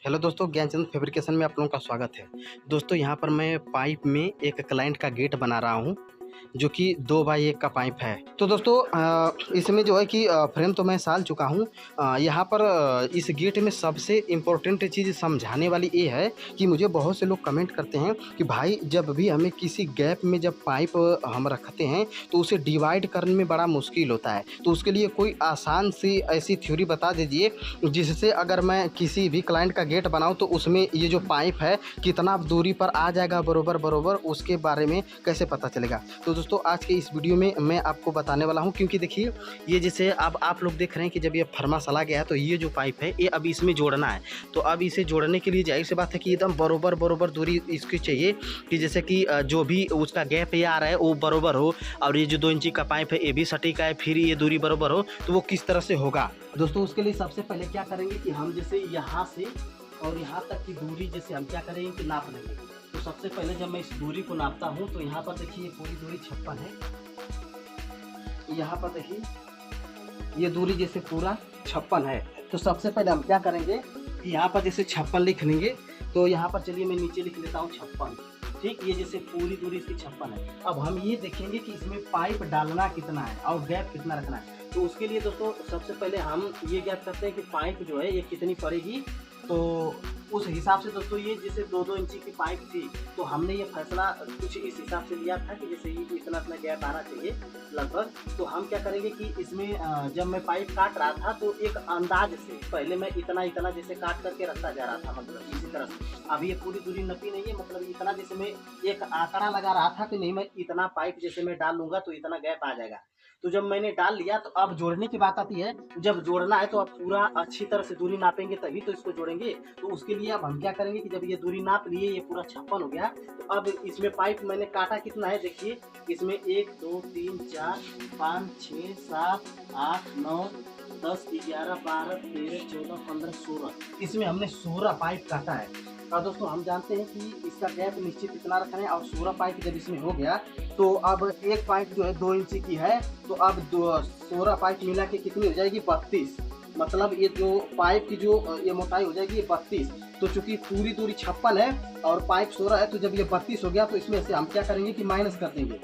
Hello दोस्तों, Gyanchand fabrication में आप लोगों का स्वागत है। दोस्तों यहाँ पर मैं पाइप में एक क्लाइंट का गेट बना रहा हूँ जो कि 2x1 का पाइप है। तो दोस्तों इसमें जो है कि फ्रेम तो मैं साल चुका हूँ। यहाँ पर इस गेट में सबसे इम्पोर्टेंट चीज़ समझाने वाली ये है कि मुझे बहुत से लोग कमेंट करते हैं कि भाई जब भी हमें किसी गैप में जब पाइप हम रखते हैं तो उसे डिवाइड करने में बड़ा मुश्किल होता है। तो उसके लिए कोई आसान सी ऐसी थ्योरी बता दीजिए जिससे अगर मैं किसी भी क्लाइंट का गेट बनाऊँ तो उसमें ये जो पाइप है कितना दूरी पर आ जाएगा बरोबर उसके बारे में कैसे पता चलेगा। तो दोस्तों आज के इस वीडियो में मैं आपको बताने वाला हूं, क्योंकि देखिए ये जैसे अब आप लोग देख रहे हैं कि जब ये फर्मा गया है तो ये जो पाइप है ये अब इसमें जोड़ना है। तो अब इसे जोड़ने के लिए जाहिर सी बात है कि एकदम बरोबर दूरी इसकी चाहिए कि जैसे कि जो भी उसका गैप ये आ रहा है वो बरोबर हो, और ये जो 2 इंची का पाइप है ये भी सटीक है, फिर ये दूरी बरोबर हो, तो वो किस तरह से होगा। दोस्तों उसके लिए सबसे पहले क्या करेंगे कि हम जैसे यहाँ से और यहाँ तक की दूरी जैसे हम क्या करेंगे कि नाप लेंगे। तो सबसे पहले जब मैं इस दूरी को नापता हूँ तो यहाँ पर देखिए पूरी दूरी 56 है। यहाँ पर देखिए ये दूरी जैसे पूरा 56 है। तो सबसे पहले हम क्या करेंगे कि यहाँ पर जैसे 56 लिख लेंगे। तो यहाँ पर चलिए मैं नीचे लिख लेता हूँ 56। ठीक, ये जैसे पूरी दूरी इसकी 56 है। अब हम ये देखेंगे कि इसमें पाइप डालना कितना है और गैप कितना रखना है। तो उसके लिए दोस्तों सबसे पहले हम ये ज्ञात करते हैं कि पाइप जो है ये कितनी पड़ेगी। तो उस हिसाब से दोस्तों ये जैसे 2-2 इंची की पाइप थी तो हमने ये फैसला कुछ इस हिसाब से लिया था कि जैसे ये इतना गैप आना चाहिए लगभग। तो हम क्या करेंगे कि इसमें जब मैं पाइप काट रहा था तो एक अंदाज से पहले मैं इतना जैसे काट करके रखता जा रहा था, मतलब इसी तरह से। अभी ये पूरी दूरी नपी नहीं है, मतलब इतना जैसे मैं एक आंकड़ा लगा रहा था कि नहीं मैं इतना पाइप जैसे मैं डाल लूंगा तो इतना गैप आ जाएगा। तो जब मैंने डाल लिया तो अब जोड़ने की बात आती है। जब जोड़ना है तो अब पूरा अच्छी तरह से दूरी नापेंगे तभी तो इसको जोड़ेंगे। तो उसके लिए अब हम क्या करेंगे कि जब ये दूरी नाप लिए, ये पूरा 56 हो गया, तो अब इसमें पाइप मैंने काटा कितना है देखिए। इसमें 1 2 3 4 5 6 7 8 9 10 11 12 13 14 15 16, इसमें हमने 16 पाइप काटा है। और दोस्तों हम जानते हैं कि इसका गैप निश्चित इतना रखना है, और 16 पाइप जब इसमें हो गया तो अब एक पाइप जो है 2 इंची की है, तो अब 16 पाइप मिला के कितनी हो जाएगी 32। मतलब ये जो पाइप की जो ये मोटाई हो जाएगी ये 32। तो चूंकि पूरी दूरी 56 है और पाइप 16 है, तो जब ये 32 हो गया तो इसमें से हम क्या करेंगे कि माइनस कर देंगे।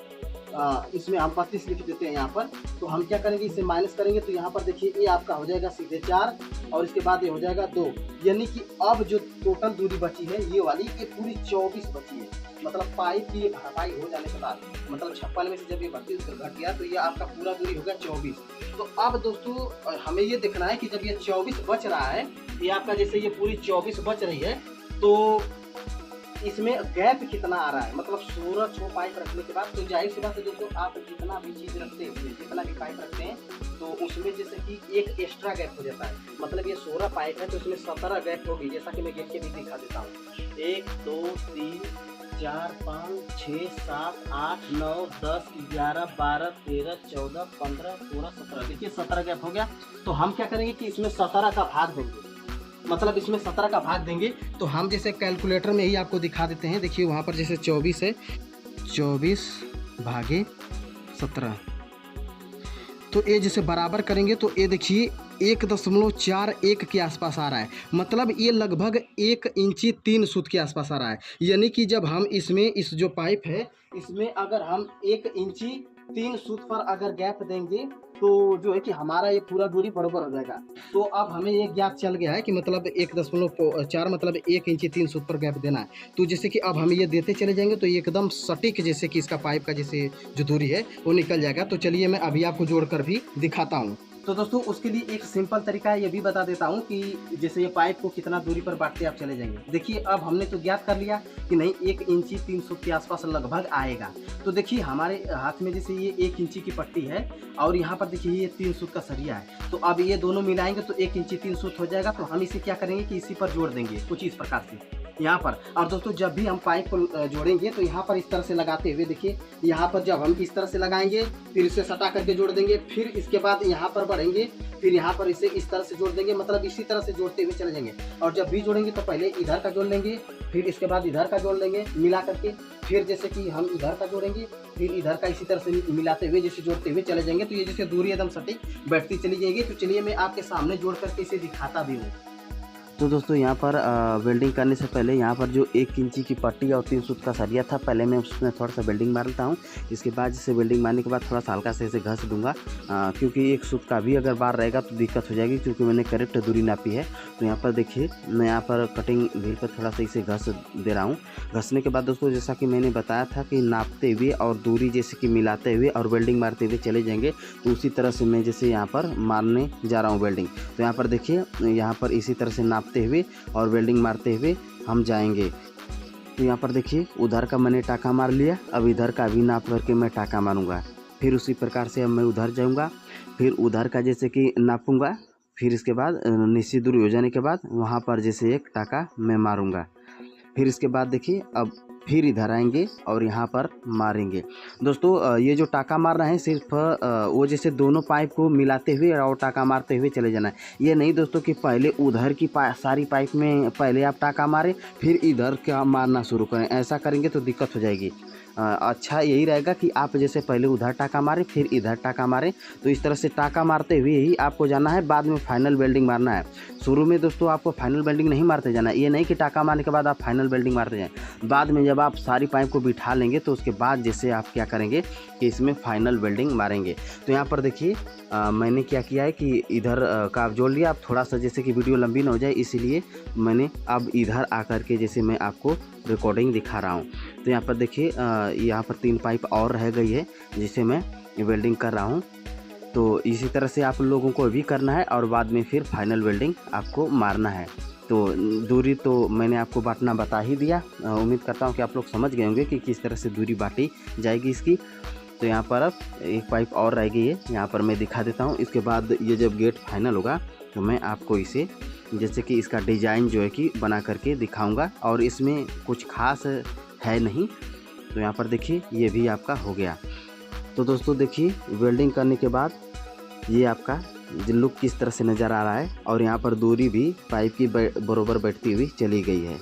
इसमें हम 32 लिख देते हैं यहाँ पर। तो हम क्या करेंगे इसे माइनस करेंगे। तो यहाँ पर देखिए ये आपका हो जाएगा सीधे 4 और इसके बाद ये हो जाएगा 2, यानी कि अब जो टोटल दूरी बची है ये वाली ये पूरी 24 बची है। मतलब पाइप की भरपाई हो जाने के बाद, मतलब 56 में से जब ये 32 घट गया तो ये आपका पूरा दूरी हो गया 24। तो अब दोस्तों हमें ये देखना है कि जब ये 24 बच रहा है, ये आपका जैसे ये पूरी 24 बच रही है, तो इसमें गैप कितना आ रहा है। मतलब 16 पाइप रखने के बाद तो जाहिर सी बात है दोस्तों, आप जितना भी चीज़ रखते हैं, जितना भी पाइप रखते हैं तो उसमें जैसे कि एक एक्स्ट्रा गैप हो जाता है। मतलब ये 16 पाइप है तो इसमें 17 गैप होगी, जैसा कि मैं गेट के भी दिखा देता हूँ। 1 2 3 4 5 6 7 8 9 10 11 12 13 14 15 16 17, देखिए 17 गैप हो गया। तो हम क्या करेंगे कि इसमें 17 का भाग देंगे, मतलब इसमें 17 का भाग देंगे। तो हम जैसे कैलकुलेटर में ही आपको दिखा देते हैं। देखिए वहाँ पर जैसे 24 है, 24 भागे 17, तो ये जैसे बराबर करेंगे तो ये देखिए 1.41 के आसपास आ रहा है। मतलब ये लगभग 1 इंची 3 सूत के आसपास आ रहा है। यानी कि जब हम इसमें इस जो पाइप है इसमें अगर हम 1 इंची 3 सूत पर अगर गैप देंगे तो जो है कि हमारा ये पूरा दूरी बराबर हो जाएगा। तो अब हमें ये ज्ञात चल गया है कि मतलब 1.4 मतलब 1 इंची 3 सूत पर गैप देना है। तो जैसे कि अब हम ये देते चले जाएंगे तो एकदम सटीक जैसे कि इसका पाइप का जैसे जो दूरी है वो निकल जाएगा। तो चलिए मैं अभी आपको जोड़कर भी दिखाता हूँ। तो दोस्तों उसके लिए एक सिंपल तरीका है, ये भी बता देता हूँ कि जैसे ये पाइप को कितना दूरी पर बांटते आप चले जाएंगे। देखिए अब हमने तो ज्ञात कर लिया कि नहीं 1 इंची 3 सूत के आसपास लगभग आएगा। तो देखिए हमारे हाथ में जैसे ये 1 इंची की पट्टी है और यहाँ पर देखिए ये 3 सूत का सरिया है। तो अब ये दोनों मिलाएंगे तो 1 इंची 3 सूत हो जाएगा। तो हम इसे क्या करेंगे कि इसी पर जोड़ देंगे कुछ इस प्रकार से यहाँ पर। और दोस्तों जब भी हम पाइप को जोड़ेंगे तो यहाँ पर इस तरह से लगाते हुए देखिए, यहाँ पर जब हम इस तरह से लगाएंगे फिर इसे सटा करके जोड़ देंगे, फिर इसके बाद यहाँ पर बढ़ेंगे, फिर यहाँ पर इसे इस तरह से जोड़ देंगे। मतलब इसी तरह से जोड़ते हुए चले जाएंगे। और जब भी जोड़ेंगे तो पहले इधर का जोड़ लेंगे, फिर इसके बाद इधर का जोड़ लेंगे मिला करके, फिर जैसे कि हम इधर का जोड़ेंगे, फिर इधर का इसी तरह से मिलाते हुए जैसे जोड़ते हुए चले जाएंगे। तो ये जैसे दूरी एकदम सटीक बैठती चली जाएगी। तो चलिए मैं आपके सामने जोड़ करके इसे दिखाता भी हूँ। तो दोस्तों यहाँ पर वेल्डिंग करने से पहले यहाँ पर जो 1 इंची की पट्टी और 3 सूत का सरिया था, पहले मैं उसमें थोड़ा सा वेल्डिंग मार लेता हूँ। इसके बाद जैसे वेल्डिंग मारने के बाद थोड़ा सा हल्का से इसे घस दूंगा, क्योंकि 1 सूत का भी अगर बार रहेगा तो दिक्कत हो जाएगी, क्योंकि मैंने करेक्ट दूरी नापी है। तो यहाँ पर देखिए मैं यहाँ पर कटिंग व्हील पर थोड़ा सा इसे घस दे रहा हूँ। घसने के बाद दोस्तों जैसा कि मैंने बताया था कि नापते हुए और दूरी जैसे कि मिलाते हुए और वेल्डिंग मारते हुए चले जाएंगे, तो उसी तरह से मैं जैसे यहाँ पर मारने जा रहा हूँ वेल्डिंग। तो यहाँ पर देखिए यहाँ पर इसी तरह से नापते हुए और वेल्डिंग मारते हुए हम जाएंगे। तो यहाँ पर देखिए उधर का मैंने टाका मार लिया, अब इधर का भी नाप करके मैं टाका मारूंगा। फिर उसी प्रकार से अब मैं उधर जाऊंगा, फिर उधर का जैसे कि नापूंगा, फिर इसके बाद निश्चित दूरी हो जाने के बाद वहाँ पर जैसे एक टाका मैं मारूंगा। फिर इसके बाद देखिए अब फिर इधर आएंगे और यहाँ पर मारेंगे। दोस्तों ये जो टाका मार रहे हैं सिर्फ वो जैसे दोनों पाइप को मिलाते हुए और टाका मारते हुए चले जाना है। ये नहीं दोस्तों कि पहले उधर की सारी पाइप में पहले आप टाका मारें फिर इधर का मारना शुरू करें, ऐसा करेंगे तो दिक्कत हो जाएगी। अच्छा यही रहेगा कि आप जैसे पहले उधर टाका मारें फिर इधर टाका मारें। तो इस तरह से टाका मारते हुए ही आपको जाना है, बाद में फाइनल वेल्डिंग मारना है। शुरू में दोस्तों आपको फाइनल वेल्डिंग नहीं मारते जाना है, ये नहीं कि टाका मारने के बाद आप फाइनल वेल्डिंग मारते जाएं। बाद में जब आप सारी पाइप को बिठा लेंगे तो उसके बाद जैसे आप क्या करेंगे कि इसमें फाइनल वेल्डिंग मारेंगे। तो यहाँ पर देखिए मैंने क्या किया है कि इधर का आप जोड़ लिया। अब थोड़ा सा जैसे कि वीडियो लंबी ना हो जाए इसीलिए मैंने अब इधर आकर के जैसे मैं आपको रिकॉर्डिंग दिखा रहा हूँ। तो यहाँ पर देखिए यहाँ पर 3 पाइप और रह गई है जिसे मैं वेल्डिंग कर रहा हूँ। तो इसी तरह से आप लोगों को भी करना है और बाद में फिर फाइनल वेल्डिंग आपको मारना है। तो दूरी तो मैंने आपको बांटना बता ही दिया, उम्मीद करता हूँ कि आप लोग समझ गए होंगे कि किस तरह से दूरी बांटी जाएगी इसकी। तो यहाँ पर अब 1 पाइप और रह गई है, यहाँ पर मैं दिखा देता हूँ। इसके बाद ये जब गेट फाइनल होगा तो मैं आपको इसे जैसे कि इसका डिज़ाइन जो है कि बना करके दिखाऊंगा, और इसमें कुछ खास है नहीं। तो यहाँ पर देखिए ये भी आपका हो गया। तो दोस्तों देखिए वेल्डिंग करने के बाद ये आपका लुक किस तरह से नज़र आ रहा है, और यहाँ पर दूरी भी पाइप की बरोबर बैठती हुई चली गई है।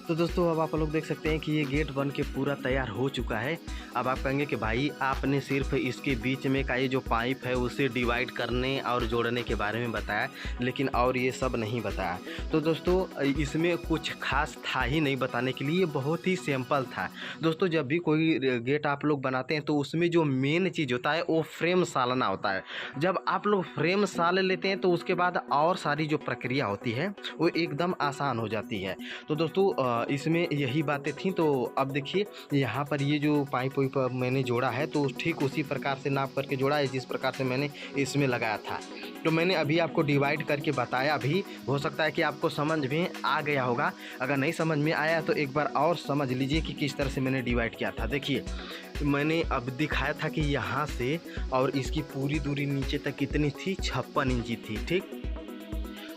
तो दोस्तों अब आप लोग देख सकते हैं कि ये गेट बन के पूरा तैयार हो चुका है। अब आप कहेंगे कि भाई आपने सिर्फ इसके बीच में का ये जो पाइप है उसे डिवाइड करने और जोड़ने के बारे में बताया, लेकिन और ये सब नहीं बताया। तो दोस्तों इसमें कुछ खास था ही नहीं बताने के लिए, बहुत ही सिंपल था। दोस्तों जब भी कोई गेट आप लोग बनाते हैं तो उसमें जो मेन चीज़ होता है वो फ्रेम सालना होता है। जब आप लोग फ्रेम साल लेते हैं तो उसके बाद और सारी जो प्रक्रिया होती है वो एकदम आसान हो जाती है। तो दोस्तों इसमें यही बातें थी। तो अब देखिए यहाँ पर ये जो पाइप मैंने जोड़ा है तो ठीक उसी प्रकार से नाप करके जोड़ा है जिस प्रकार से मैंने इसमें लगाया था। तो मैंने अभी आपको डिवाइड करके बताया भी, हो सकता है कि आपको समझ में आ गया होगा। अगर नहीं समझ में आया तो एक बार और समझ लीजिए कि किस तरह से मैंने डिवाइड किया था। देखिए मैंने अब दिखाया था कि यहाँ से और इसकी पूरी दूरी नीचे तक कितनी थी, 56 इंची थी, ठीक।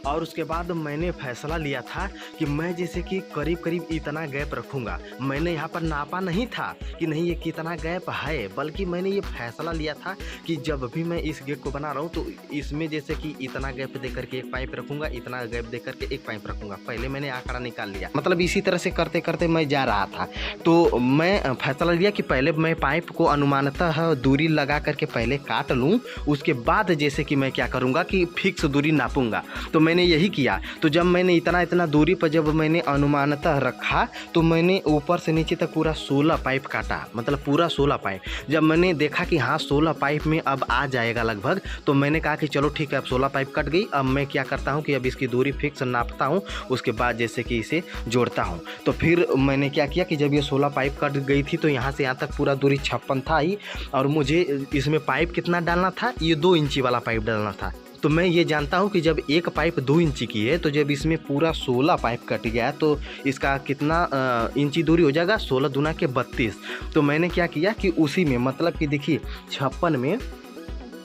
और उसके बाद मैंने फैसला लिया था कि मैं जैसे कि करीब करीब इतना गैप रखूँगा। मैंने यहाँ पर नापा नहीं था कि नहीं ये कितना गैप है, बल्कि मैंने ये फैसला लिया था कि जब भी मैं इस गेट को बना रहा हूँ तो इसमें जैसे कि इतना गैप दे करके एक पाइप रखूँगा, इतना गैप दे करके एक पाइप रखूँगा। पहले मैंने आंकड़ा निकाल लिया, मतलब इसी तरह से करते करते मैं जा रहा था। तो मैं फैसला लिया कि पहले मैं पाइप को अनुमानतः दूरी लगा करके पहले काट लूँ, उसके बाद जैसे कि मैं क्या करूँगा कि फिक्स दूरी नापूंगा। तो मैंने यही किया। तो जब मैंने इतना दूरी पर जब मैंने अनुमानतः रखा तो मैंने ऊपर से नीचे तक पूरा 16 पाइप काटा, मतलब पूरा 16 पाइप। जब मैंने देखा कि हाँ 16 पाइप में अब आ जाएगा लगभग, तो मैंने कहा कि चलो ठीक है अब 16 पाइप कट गई। अब मैं क्या करता हूँ कि अब इसकी दूरी फिक्स नापता हूँ, उसके बाद जैसे कि इसे जोड़ता हूँ। तो फिर मैंने क्या किया कि जब ये 16 पाइप कट गई थी तो यहाँ से यहाँ तक पूरा दूरी 56 था ही, और मुझे इसमें पाइप कितना डालना था, ये 2 इंची वाला पाइप डालना था। तो मैं ये जानता हूँ कि जब एक पाइप 2 इंची की है तो जब इसमें पूरा 16 पाइप कट गया तो इसका कितना इंची दूरी हो जाएगा, 16 दूना के 32। तो मैंने क्या किया कि उसी में मतलब कि देखिए 56 में,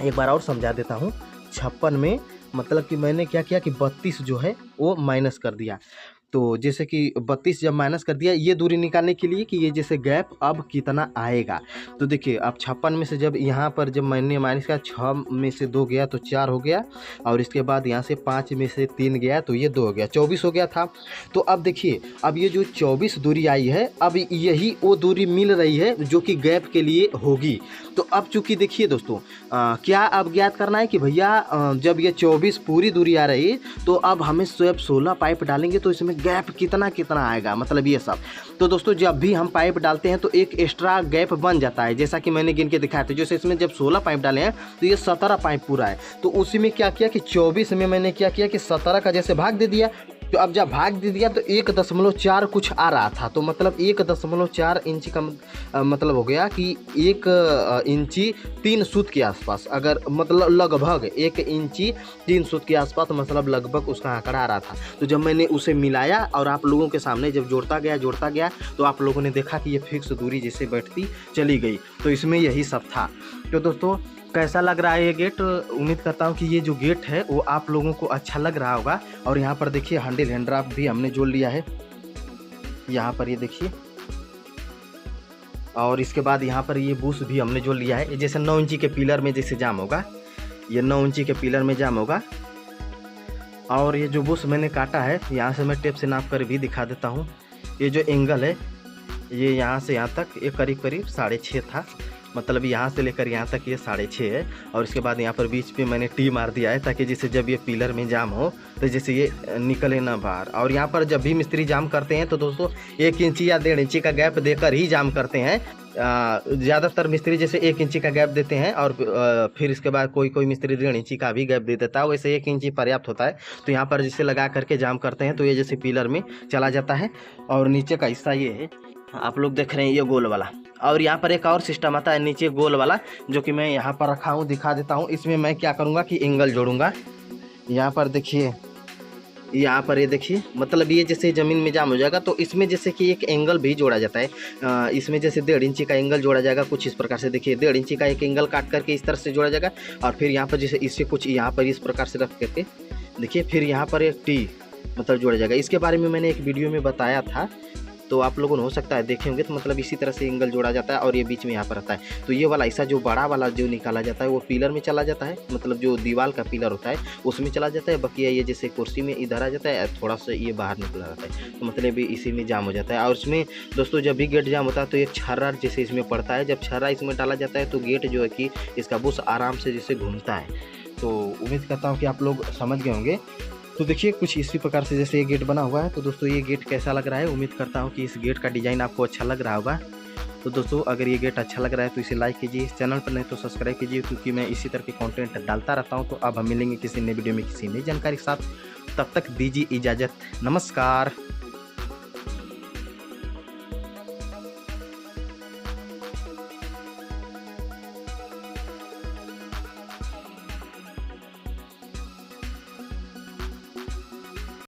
एक बार और समझा देता हूँ, 56 में मतलब कि मैंने क्या किया कि 32 जो है वो माइनस कर दिया। तो जैसे कि 32 जब माइनस कर दिया ये दूरी निकालने के लिए कि ये जैसे गैप अब कितना आएगा। तो देखिए अब 56 में से जब यहाँ पर जब मैंने माइनस किया 6 में से 2 गया तो 4 हो गया, और इसके बाद यहाँ से 5 में से 3 गया तो ये 2 हो गया, 24 हो गया था। तो अब देखिए अब ये जो 24 दूरी आई है अब यही वो दूरी मिल रही है जो कि गैप के लिए होगी। तो अब चूँकि देखिए दोस्तों क्या अब ज्ञात करना है कि भैया जब ये 24 पूरी दूरी आ रही है तो अब हमें सिर्फ 16 पाइप डालेंगे तो इसमें गैप कितना कितना आएगा, मतलब ये सब। तो दोस्तों जब भी हम पाइप डालते हैं तो एक एक्स्ट्रा गैप बन जाता है, जैसा कि मैंने गिन के दिखाया था। जैसे इसमें जब 16 पाइप डाले हैं तो ये 17 पाइप पूरा है। तो उसी में क्या किया कि 24 में मैंने क्या किया कि 17 का जैसे भाग दे दिया। तो अब जब भाग दे दिया तो 1.4 कुछ आ रहा था, तो मतलब 1.4 इंच का मतलब हो गया कि 1 इंची 3 सूत के आसपास, अगर मतलब लगभग 1 इंची 3 सूत के आसपास, मतलब लगभग उसका आंकड़ा आ रहा था। तो जब मैंने उसे मिलाया और आप लोगों के सामने जब जोड़ता गया तो आप लोगों ने देखा कि ये फिक्स दूरी जैसे बैठती चली गई। तो इसमें यही सब था। तो दोस्तों कैसा लग रहा है ये गेट? उम्मीद करता हूँ कि ये जो गेट है वो आप लोगों को अच्छा लग रहा होगा। और यहाँ पर देखिए हैंडल हैंड्राफ भी हमने जोड़ लिया है, यहाँ पर ये देखिए। और इसके बाद यहाँ पर ये बुश भी हमने जोड़ लिया है। जैसे 9 इंची के पिलर में जैसे जाम होगा, ये 9 इंची के पिलर में जाम होगा। और ये जो बुश मैंने काटा है यहाँ से मैं टेप से नाप कर भी दिखा देता हूँ। ये जो एंगल है ये यहाँ से यहाँ तक ये करीब 6.5 था, मतलब यहाँ से लेकर यहाँ तक ये 6.5 है। और इसके बाद यहाँ पर बीच पे मैंने टी मार दिया है ताकि जैसे जब ये पिलर में जाम हो तो जैसे ये निकले ना बाहर। और यहाँ पर जब भी मिस्त्री जाम करते हैं तो दोस्तों 1 इंची या 1.5 इंची का गैप देकर ही जाम करते हैं। ज़्यादातर मिस्त्री जैसे 1 इंची का गैप देते हैं और फिर इसके बाद कोई मिस्त्री 1.5 इंची का भी गैप दे देता है, वैसे 1 इंची पर्याप्त होता है। तो यहाँ पर जिसे लगा करके जाम करते हैं तो ये जैसे पिलर में चला जाता है। और नीचे का हिस्सा ये है, आप लोग देख रहे हैं ये गोल वाला। और यहाँ पर एक और सिस्टम आता है नीचे गोल वाला, जो कि मैं यहाँ पर रखा हूँ, दिखा देता हूँ। इसमें मैं क्या करूँगा कि एंगल जोड़ूंगा। यहाँ पर देखिए, यहाँ पर ये देखिए, मतलब ये जैसे ज़मीन में जाम हो जाएगा तो इसमें जैसे कि एक एंगल भी जोड़ा जाता है। इसमें जैसे 1.5 इंची का एंगल जोड़ा जाएगा कुछ इस प्रकार से। देखिए 1.5 इंची का एक एंगल काट करके इस तरह से जोड़ा जाएगा। और फिर यहाँ पर जैसे इससे कुछ यहाँ पर इस प्रकार से रख करके देखिए, फिर यहाँ पर एक टी मतलब जोड़ा जाएगा। इसके बारे में मैंने एक वीडियो में बताया था, तो आप लोगों ने हो सकता है देखे होंगे। तो मतलब इसी तरह से एंगल जोड़ा जाता है और ये बीच में यहाँ पर रहता है। तो ये वाला ऐसा जो बड़ा वाला जो निकाला जाता है वो पिलर में चला जाता है, मतलब जो दीवार का पिलर होता है उसमें चला जाता है। बाकी ये जैसे कुर्सी में इधर आ जाता है, थोड़ा सा ये बाहर निकला रहता है, तो मतलब इसी में जाम हो जाता है। और इसमें दोस्तों जब भी गेट जाम होता है तो एक छर्रा जैसे इसमें पड़ता है। जब छर्रा इसमें डाला जाता है तो गेट जो है कि इसका बुश आराम से जैसे घूमता है। तो उम्मीद करता हूँ कि आप लोग समझ गए होंगे। तो देखिए कुछ इसी प्रकार से जैसे ये गेट बना हुआ है। तो दोस्तों ये गेट कैसा लग रहा है? उम्मीद करता हूँ कि इस गेट का डिज़ाइन आपको अच्छा लग रहा होगा। तो दोस्तों अगर ये गेट अच्छा लग रहा है तो इसे लाइक कीजिए, इस चैनल पर नहीं तो सब्सक्राइब कीजिए, क्योंकि मैं इसी तरह के कंटेंट डालता रहता हूँ। तो अब हम मिलेंगे किसी नई वीडियो में किसी नई जानकारी के साथ। तब तक दीजिए इजाज़त, नमस्कार।